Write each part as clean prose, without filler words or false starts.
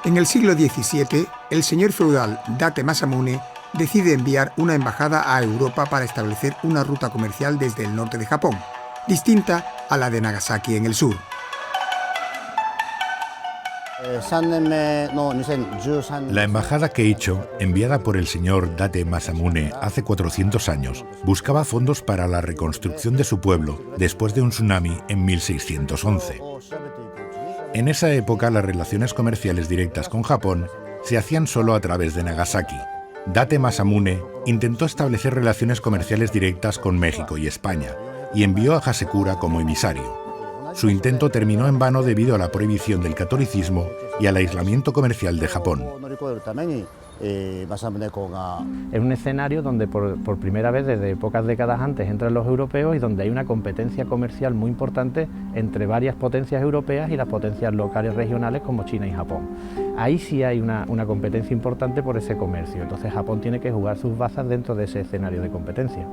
En el siglo XVII, el señor feudal Date Masamune decide enviar una embajada a Europa para establecer una ruta comercial desde el norte de Japón, distinta a la de Nagasaki en el sur. La embajada Keicho, enviada por el señor Date Masamune hace 400 años, buscaba fondos para la reconstrucción de su pueblo después de un tsunami en 1611. En esa época, las relaciones comerciales directas con Japón se hacían solo a través de Nagasaki. Date Masamune intentó establecer relaciones comerciales directas con México y España y envió a Hasekura como emisario. Su intento terminó en vano debido a la prohibición del catolicismo y al aislamiento comercial de Japón. Es un escenario donde por primera vez desde pocas décadas antes entran los europeos y donde hay una competencia comercial muy importante entre varias potencias europeas y las potencias locales regionales como China y Japón. Ahí sí hay una competencia importante por ese comercio, entonces Japón tiene que jugar sus bazas dentro de ese escenario de competencia.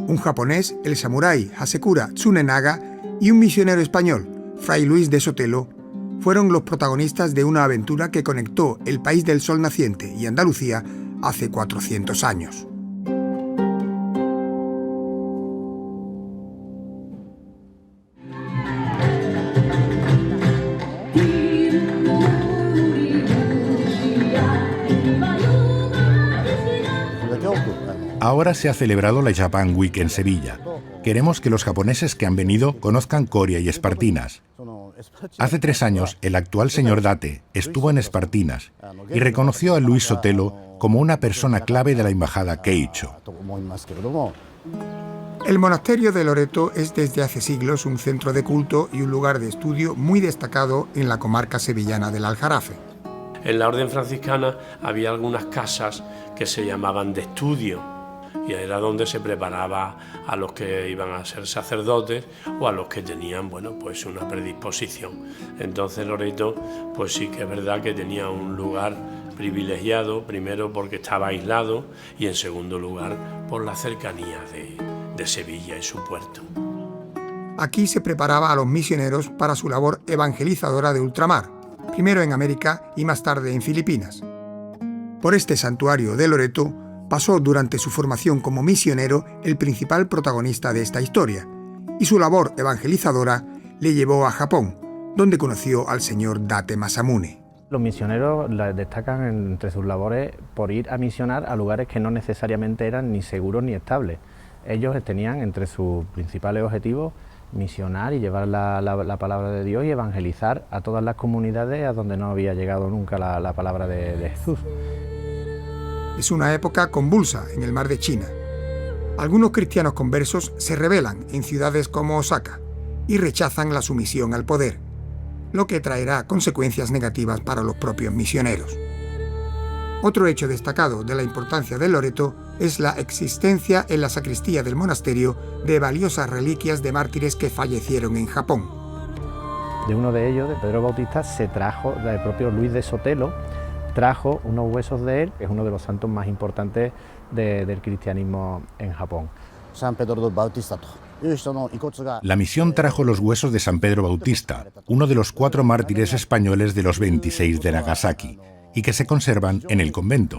Un japonés, el samurái Hasekura Tsunenaga, y un misionero español, Fray Luis de Sotelo, fueron los protagonistas de una aventura que conectó el país del sol naciente y Andalucía hace 400 años. Ahora se ha celebrado la Japan Week en Sevilla. Queremos que los japoneses que han venido conozcan Coria y Espartinas. Hace 3 años, el actual señor Date estuvo en Espartinas y reconoció a Luis Sotelo como una persona clave de la embajada Keicho. El monasterio de Loreto es desde hace siglos un centro de culto y un lugar de estudio muy destacado en la comarca sevillana del Aljarafe. En la orden franciscana había algunas casas que se llamaban de estudio, y era donde se preparaba a los que iban a ser sacerdotes o a los que tenían, pues una predisposición. Entonces Loreto, pues sí que es verdad que tenía un lugar privilegiado, primero porque estaba aislado y en segundo lugar por la cercanía de Sevilla y su puerto. Aquí se preparaba a los misioneros para su labor evangelizadora de ultramar, primero en América y más tarde en Filipinas. Por este santuario de Loreto pasó durante su formación como misionero el principal protagonista de esta historia, y su labor evangelizadora le llevó a Japón, donde conoció al señor Date Masamune. Los misioneros destacan entre sus labores por ir a misionar a lugares que no necesariamente eran ni seguros ni estables. Ellos tenían entre sus principales objetivos misionar y llevar la palabra de Dios y evangelizar a todas las comunidades a donde no había llegado nunca la palabra de Jesús. Es una época convulsa en el mar de China. Algunos cristianos conversos se rebelan en ciudades como Osaka y rechazan la sumisión al poder, lo que traerá consecuencias negativas para los propios misioneros. Otro hecho destacado de la importancia de Loreto es la existencia en la sacristía del monasterio de valiosas reliquias de mártires que fallecieron en Japón. De uno de ellos, de Pedro Bautista, se trajo del propio Luis de Sotelo, trajo unos huesos de él, que es uno de los santos más importantes del cristianismo en Japón. La misión trajo los huesos de San Pedro Bautista, uno de los 4 mártires españoles de los 26 de Nagasaki, y que se conservan en el convento.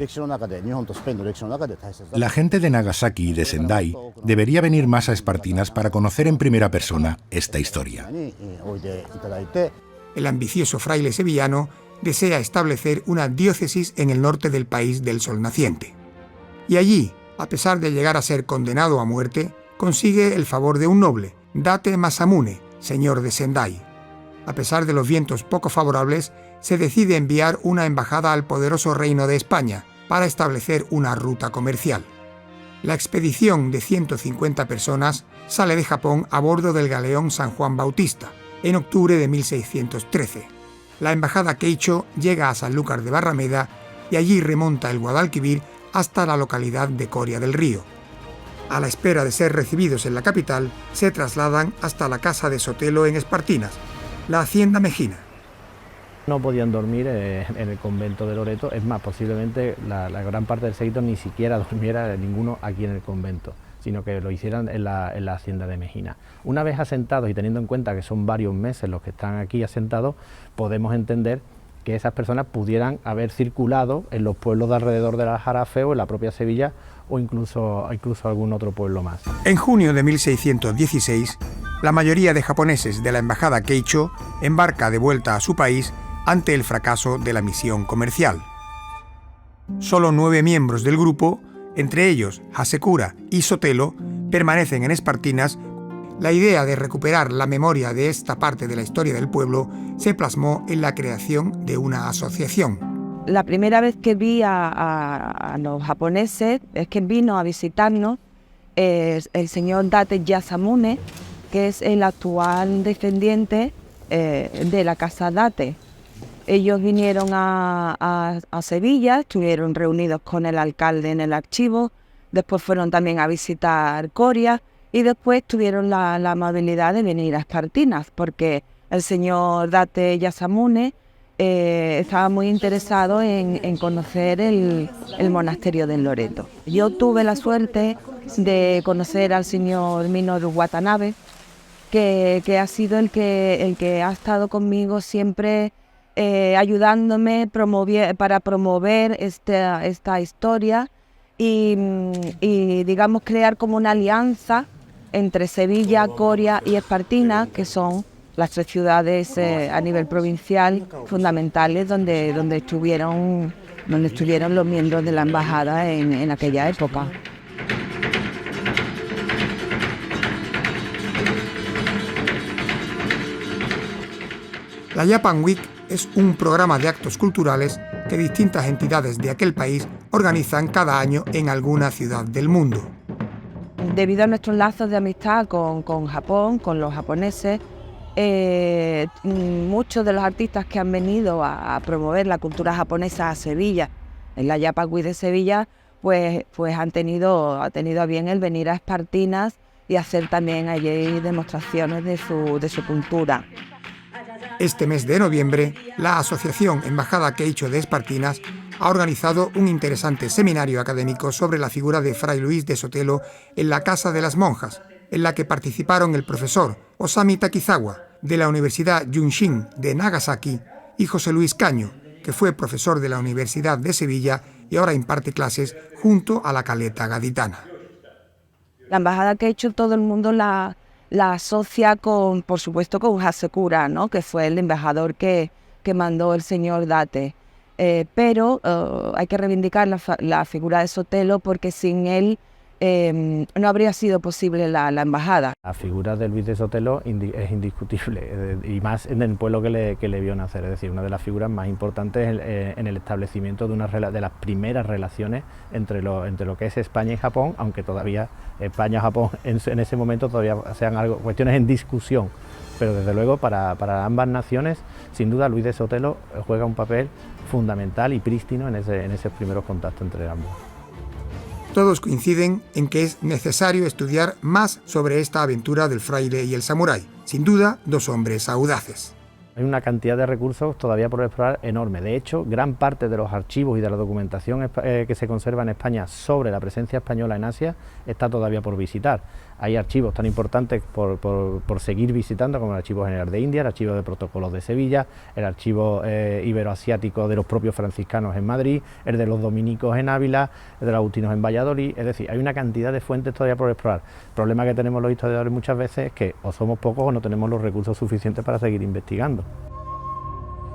La gente de Nagasaki y de Sendai debería venir más a Espartinas para conocer en primera persona esta historia. El ambicioso fraile sevillano desea establecer una diócesis en el norte del país del sol naciente. Y allí, a pesar de llegar a ser condenado a muerte, consigue el favor de un noble, Date Masamune, señor de Sendai. A pesar de los vientos poco favorables, se decide enviar una embajada al poderoso reino de España para establecer una ruta comercial. La expedición de 150 personas sale de Japón a bordo del galeón San Juan Bautista, en octubre de 1613. La embajada Keicho llega a Sanlúcar de Barrameda y allí remonta el Guadalquivir hasta la localidad de Coria del Río. A la espera de ser recibidos en la capital, se trasladan hasta la casa de Sotelo en Espartinas, la hacienda Mejina. No podían dormir en el convento de Loreto, es más, posiblemente la gran parte del séquito ni siquiera durmiera ninguno aquí en el convento, sino que lo hicieran en la hacienda de Mejina. Una vez asentados y teniendo en cuenta que son varios meses los que están aquí asentados, podemos entender que esas personas pudieran haber circulado en los pueblos de alrededor del Aljarafe o en la propia Sevilla o incluso algún otro pueblo más. En junio de 1616, la mayoría de japoneses de la embajada Keicho embarca de vuelta a su país ante el fracaso de la misión comercial. Solo 9 miembros del grupo, entre ellos Hasekura y Sotelo, permanecen en Espartinas. La idea de recuperar la memoria de esta parte de la historia del pueblo se plasmó en la creación de una asociación. La primera vez que vi a los japoneses es que vino a visitarnos el señor Date Yasamune, que es el actual descendiente de la casa Date. Ellos vinieron a Sevilla, estuvieron reunidos con el alcalde en el archivo, después fueron también a visitar Coria y después tuvieron la amabilidad de venir a Espartinas, porque el señor Date Yasamune estaba muy interesado en conocer el monasterio del Loreto. Yo tuve la suerte de conocer al señor Minoru Watanabe, que ha sido el que ha estado conmigo siempre ayudándome para promover esta historia y digamos crear como una alianza entre Sevilla, Coria y Espartinas, que son las 3 ciudades a nivel provincial fundamentales donde estuvieron los miembros de la embajada en aquella época. La Japan Week es un programa de actos culturales que distintas entidades de aquel país organizan cada año en alguna ciudad del mundo. Debido a nuestros lazos de amistad con Japón, con los japoneses, muchos de los artistas que han venido a promover la cultura japonesa a Sevilla, en la Japan Week de Sevilla, pues ha tenido a bien el venir a Espartinas y hacer también allí demostraciones de su cultura. Este mes de noviembre, la Asociación Embajada Keicho de Espartinas ha organizado un interesante seminario académico sobre la figura de Fray Luis de Sotelo en la Casa de las Monjas, en la que participaron el profesor Osami Takizawa, de la Universidad Junshin de Nagasaki, y José Luis Caño, que fue profesor de la Universidad de Sevilla y ahora imparte clases junto a la Caleta Gaditana. La embajada Keicho todo el mundo la asocia por supuesto con Hasekura, ¿no?, que fue el embajador que mandó el señor Date. Pero hay que reivindicar la figura de Sotelo, porque sin él no habría sido posible la embajada. La figura de Luis de Sotelo es indiscutible, y más en el pueblo que le vio nacer, es decir, una de las figuras más importantes en el establecimiento de las primeras relaciones entre lo que es España y Japón, aunque todavía España y Japón en ese momento todavía sean cuestiones en discusión, pero desde luego para ambas naciones, sin duda Luis de Sotelo juega un papel fundamental y prístino en esos primeros contactos entre ambos. Todos coinciden en que es necesario estudiar más sobre esta aventura del fraile y el samurái. Sin duda, 2 hombres audaces. Hay una cantidad de recursos todavía por explorar enorme. De hecho, gran parte de los archivos y de la documentación que se conserva en España sobre la presencia española en Asia está todavía por visitar. Hay archivos tan importantes por seguir visitando, como el Archivo General de India, el Archivo de Protocolos de Sevilla, el Archivo Iberoasiático de los propios franciscanos en Madrid, el de los dominicos en Ávila, el de los agustinos en Valladolid. Es decir, hay una cantidad de fuentes todavía por explorar. El problema que tenemos los historiadores muchas veces es que o somos pocos o no tenemos los recursos suficientes para seguir investigando.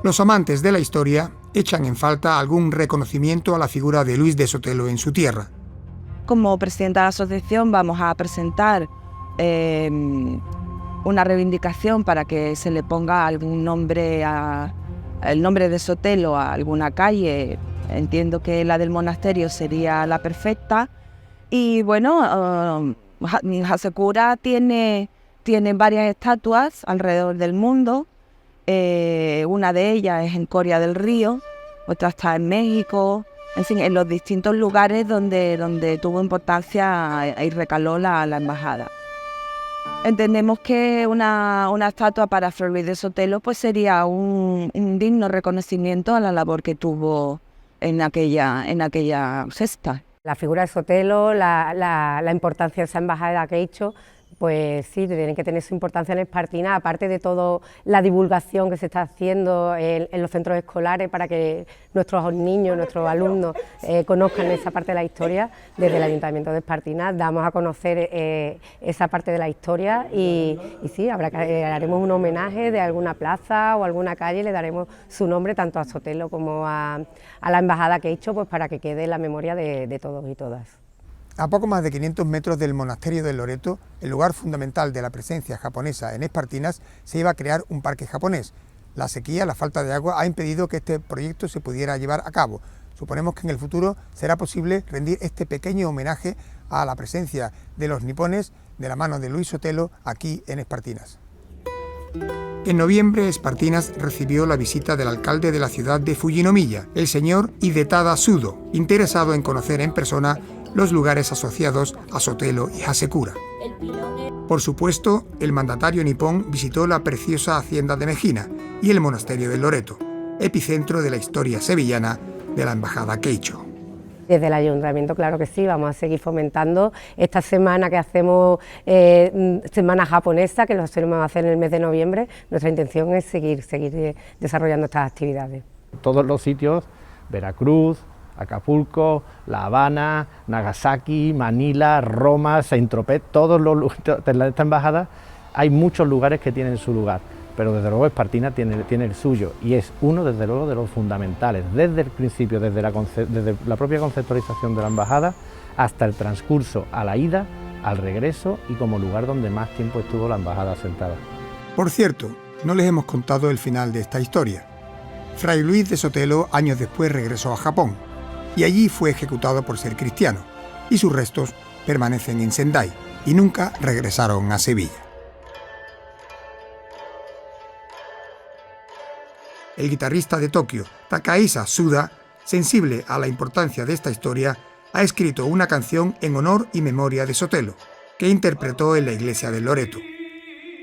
Los amantes de la historia echan en falta algún reconocimiento a la figura de Luis de Sotelo en su tierra. Como presidenta de la asociación vamos a presentar una reivindicación para que se le ponga algún nombre el nombre de Sotelo a alguna calle. Entiendo que la del monasterio sería la perfecta. Y bueno, Hasekura tiene varias estatuas alrededor del mundo. Una de ellas es en Coria del Río, otra está en México, en fin, en los distintos lugares donde tuvo importancia y recaló la embajada. Entendemos que una estatua para Fray Luis de Sotelo pues sería un digno reconocimiento a la labor que tuvo en aquella gesta. La figura de Sotelo, la importancia de esa embajada que he hecho, Pues sí, tienen que tener su importancia en Espartinas, aparte de toda la divulgación que se está haciendo en los centros escolares para que nuestros niños, nuestros alumnos conozcan esa parte de la historia. Desde el Ayuntamiento de Espartinas damos a conocer esa parte de la historia y sí, haremos un homenaje de alguna plaza o alguna calle, le daremos su nombre tanto a Sotelo como a la embajada que he hecho, pues para que quede en la memoria de todos y todas. A poco más de 500 metros del monasterio del Loreto, el lugar fundamental de la presencia japonesa en Espartinas, se iba a crear un parque japonés. La sequía, la falta de agua, ha impedido que este proyecto se pudiera llevar a cabo. Suponemos que en el futuro será posible rendir este pequeño homenaje a la presencia de los nipones de la mano de Luis Sotelo aquí en Espartinas. En noviembre, Espartinas recibió la visita del alcalde de la ciudad de Fujinomiya, el señor Hidetada Sudo, interesado en conocer en persona los lugares asociados a Sotelo y Hasekura. Por supuesto, el mandatario nipón visitó la preciosa hacienda de Mejina y el monasterio del Loreto, epicentro de la historia sevillana de la embajada Keicho. Desde el ayuntamiento, claro que sí, vamos a seguir fomentando esta semana que hacemos, semana japonesa, que lo solemos hacer en el mes de noviembre. Nuestra intención es seguir desarrollando estas actividades. Todos los sitios, Veracruz, Acapulco, La Habana, Nagasaki, Manila, Roma, Saint-Tropez, todos los de esta embajada, hay muchos lugares que tienen su lugar, pero desde luego Espartinas tiene el suyo y es uno desde luego de los fundamentales, desde el principio, desde la propia conceptualización de la embajada hasta el transcurso a la ida, al regreso y como lugar donde más tiempo estuvo la embajada asentada. Por cierto, no les hemos contado el final de esta historia. Fray Luis de Sotelo años después regresó a Japón y allí fue ejecutado por ser cristiano, y sus restos permanecen en Sendai y nunca regresaron a Sevilla. El guitarrista de Tokio, Takahisa Suda, sensible a la importancia de esta historia, ha escrito una canción en honor y memoria de Sotelo, que interpretó en la iglesia del Loreto.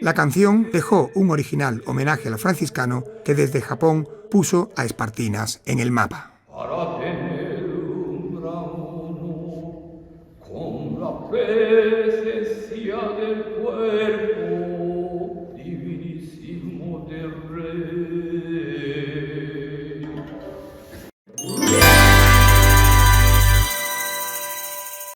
La canción dejó un original homenaje al franciscano que desde Japón puso a Espartinas en el mapa. Con la fe